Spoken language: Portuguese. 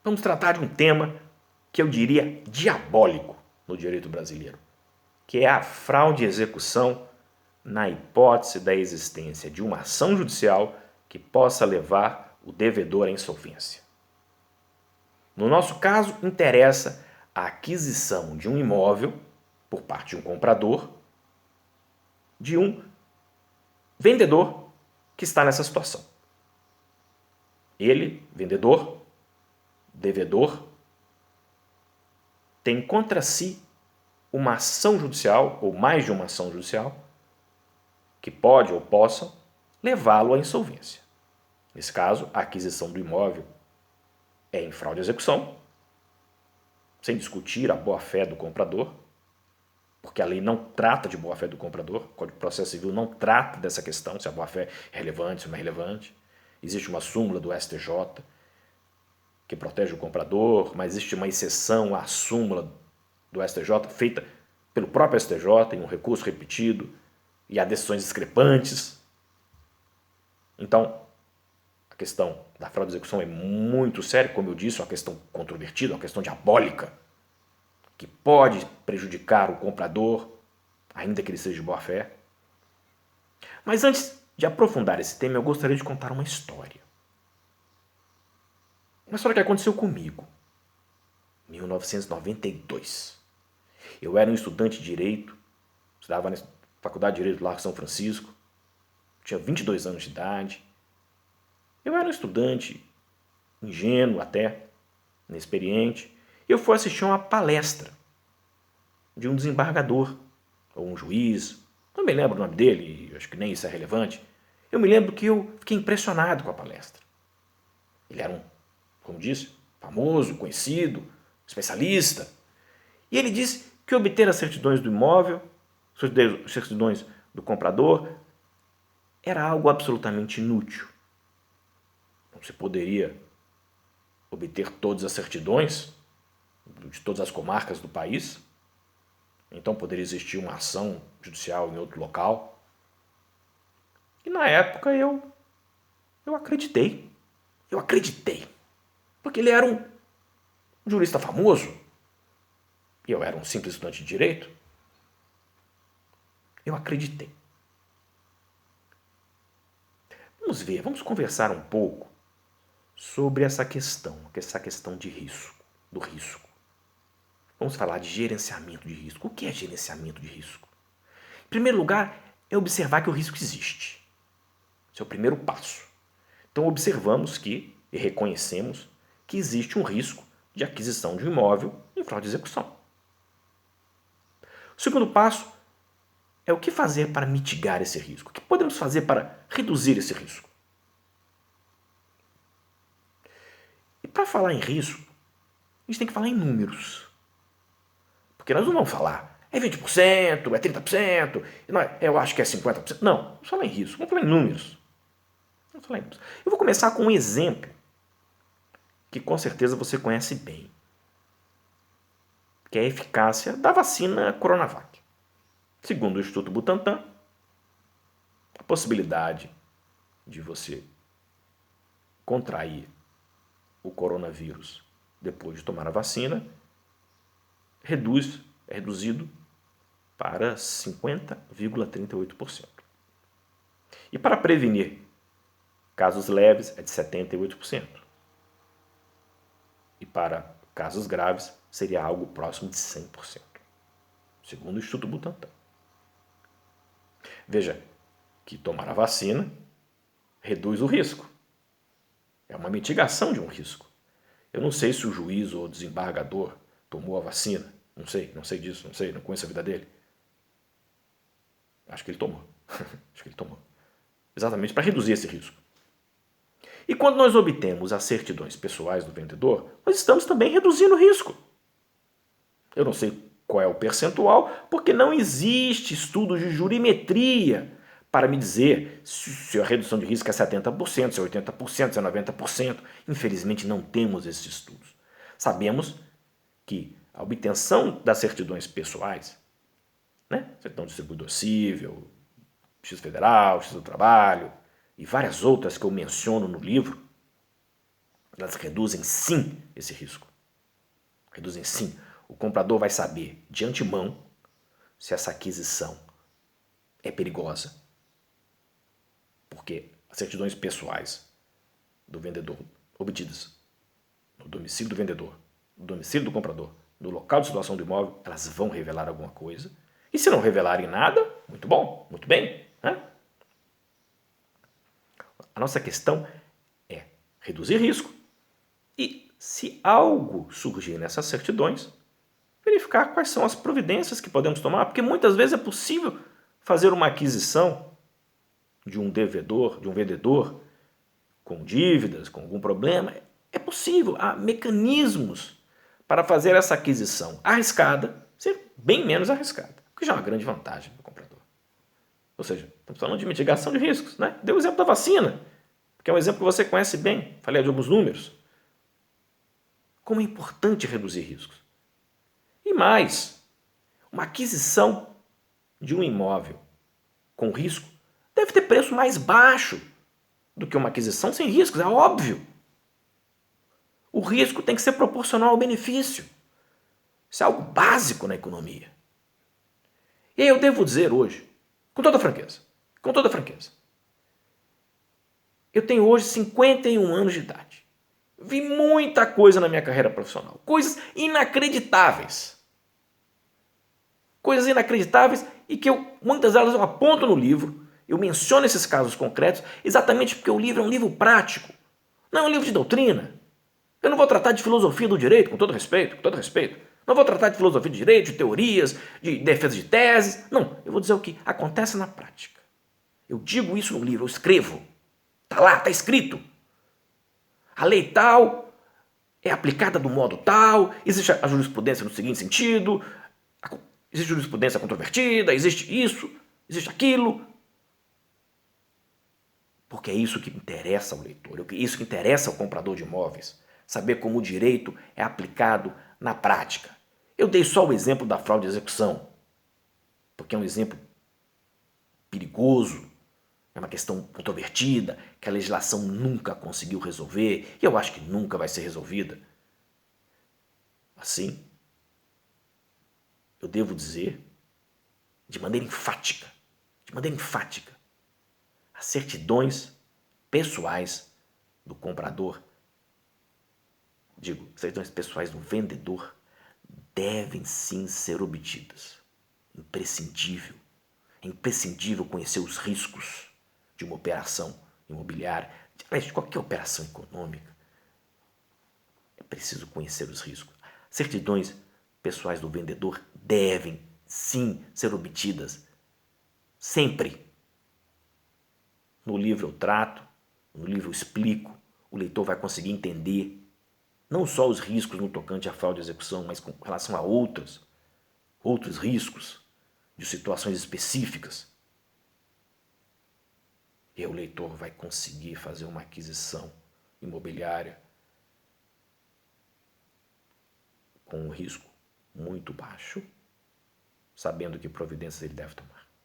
vamos tratar de um tema que eu diria diabólico no direito brasileiro, que é a fraude e execução na hipótese da existência de uma ação judicial que possa levar o devedor à insolvência. No nosso caso, interessa a aquisição de um imóvel por parte de um comprador, de um vendedor que está nessa situação. Ele, vendedor, devedor, tem contra si uma ação judicial, ou mais de uma ação judicial, que pode ou possa levá-lo à insolvência. Nesse caso, a aquisição do imóvel é em fraude à execução, sem discutir a boa-fé do comprador, porque a lei não trata de boa-fé do comprador, o Código de Processo Civil não trata dessa questão, se a boa-fé é relevante, se não é relevante. Existe uma súmula do STJ que protege o comprador, mas existe uma exceção à súmula do STJ feita pelo próprio STJ em um recurso repetido e há decisões discrepantes. Então, a questão da fraude de execução é muito séria, como eu disse, é uma questão controvertida, uma questão diabólica, que pode prejudicar o comprador, ainda que ele seja de boa fé. Mas antes de aprofundar esse tema, eu gostaria de contar uma história. Uma história que aconteceu comigo, em 1992. Eu era um estudante de Direito, estudava na Faculdade de Direito lá em São Francisco, tinha 22 anos de idade. Eu era um estudante ingênuo até, inexperiente, e eu fui assistir uma palestra de um desembargador, ou um juiz, não me lembro o nome dele, acho que nem isso é relevante. Eu me lembro que eu fiquei impressionado com a palestra. Ele era como disse, famoso, conhecido, especialista. E ele disse que obter as certidões do imóvel, as certidões do comprador, era algo absolutamente inútil. Não se poderia obter todas as certidões de todas as comarcas do país. Então poderia existir uma ação judicial em outro local. E na época eu acreditei. Eu acreditei. Porque ele era um jurista famoso. E eu era um simples estudante de direito. Eu acreditei. Vamos conversar um pouco sobre essa questão de risco, do risco. Vamos falar de gerenciamento de risco. O que é gerenciamento de risco? Em primeiro lugar, é observar que o risco existe. Esse é o primeiro passo. Então, observamos e reconhecemos que existe um risco de aquisição de um imóvel em fraude de execução. O segundo passo é o que fazer para mitigar esse risco. O que podemos fazer para reduzir esse risco? E para falar em risco, a gente tem que falar em números. Porque nós não vamos falar, é 20%, é 30%, eu acho que é 50%. Não, vamos falar em risco, vamos falar em números. Eu vou começar com um exemplo que com certeza você conhece bem, que é a eficácia da vacina Coronavac. Segundo o Instituto Butantan, a possibilidade de você contrair o coronavírus depois de tomar a vacina é reduzido para 50,38%. E para prevenir casos leves é de 78%. E para casos graves seria algo próximo de 100%, segundo o Instituto Butantan. Veja que tomar a vacina reduz o risco. É uma mitigação de um risco. Eu não sei se o juiz ou o desembargador tomou a vacina. Não sei disso, não conheço a vida dele. Acho que ele tomou. Exatamente para reduzir esse risco. E quando nós obtemos as certidões pessoais do vendedor, nós estamos também reduzindo o risco. Eu não sei qual é o percentual, porque não existe estudo de jurimetria para me dizer se a redução de risco é 70%, se é 80%, se é 90%. Infelizmente não temos esses estudos. Sabemos que a obtenção das certidões pessoais, certidão de distribuidor civil, Justiça Federal, Justiça do Trabalho e várias outras que eu menciono no livro, Elas reduzem sim esse risco. Reduzem sim. O comprador vai saber de antemão se essa aquisição é perigosa, porque as certidões pessoais do vendedor obtidas no domicílio do vendedor, no domicílio do comprador, no local de situação do imóvel, elas vão revelar alguma coisa. E se não revelarem nada, muito bom, muito bem, né? A nossa questão é reduzir risco e, se algo surgir nessas certidões, verificar quais são as providências que podemos tomar, porque muitas vezes é possível fazer uma aquisição de um devedor, de um vendedor com dívidas, com algum problema. É possível, há mecanismos para fazer essa aquisição arriscada ser bem menos arriscada, o que já é uma grande vantagem para o comprador. Ou seja, estamos falando de mitigação de riscos, né? Dei o exemplo da vacina, que é um exemplo que você conhece bem, falei de alguns números. Como é importante reduzir riscos. E mais, uma aquisição de um imóvel com risco deve ter preço mais baixo do que uma aquisição sem riscos, é óbvio. O risco tem que ser proporcional ao benefício. Isso é algo básico na economia. E aí eu devo dizer hoje, com toda franqueza, eu tenho hoje 51 anos de idade. Vi muita coisa na minha carreira profissional, coisas inacreditáveis. Coisas inacreditáveis e que muitas delas eu aponto no livro, eu menciono esses casos concretos, exatamente porque o livro é um livro prático, não é um livro de doutrina. Eu não vou tratar de filosofia do direito, com todo respeito, com todo respeito. Não vou tratar de filosofia do direito, de teorias, de defesa de teses. Não, eu vou dizer o que acontece na prática. Eu digo isso no livro, eu escrevo. Está lá, está escrito. A lei tal é aplicada do modo tal, existe a jurisprudência no seguinte sentido, existe jurisprudência controvertida, existe isso, existe aquilo. Porque é isso que interessa ao leitor, é isso que interessa ao comprador de imóveis. Saber como o direito é aplicado na prática. Eu dei só o exemplo da fraude de execução, porque é um exemplo perigoso, é uma questão controvertida, que a legislação nunca conseguiu resolver, e eu acho que nunca vai ser resolvida. Assim, eu devo dizer, de maneira enfática, as certidões pessoais do comprador, certidões pessoais do vendedor, devem sim ser obtidas. Imprescindível. É imprescindível conhecer os riscos de uma operação imobiliária, de qualquer operação econômica. É preciso conhecer os riscos. Certidões pessoais do vendedor devem sim ser obtidas. Sempre. No livro eu trato, no livro eu explico, o leitor vai conseguir entender não só os riscos no tocante à fraude de execução, mas com relação a outros riscos de situações específicas. E aí o leitor vai conseguir fazer uma aquisição imobiliária com um risco muito baixo, sabendo que providências ele deve tomar.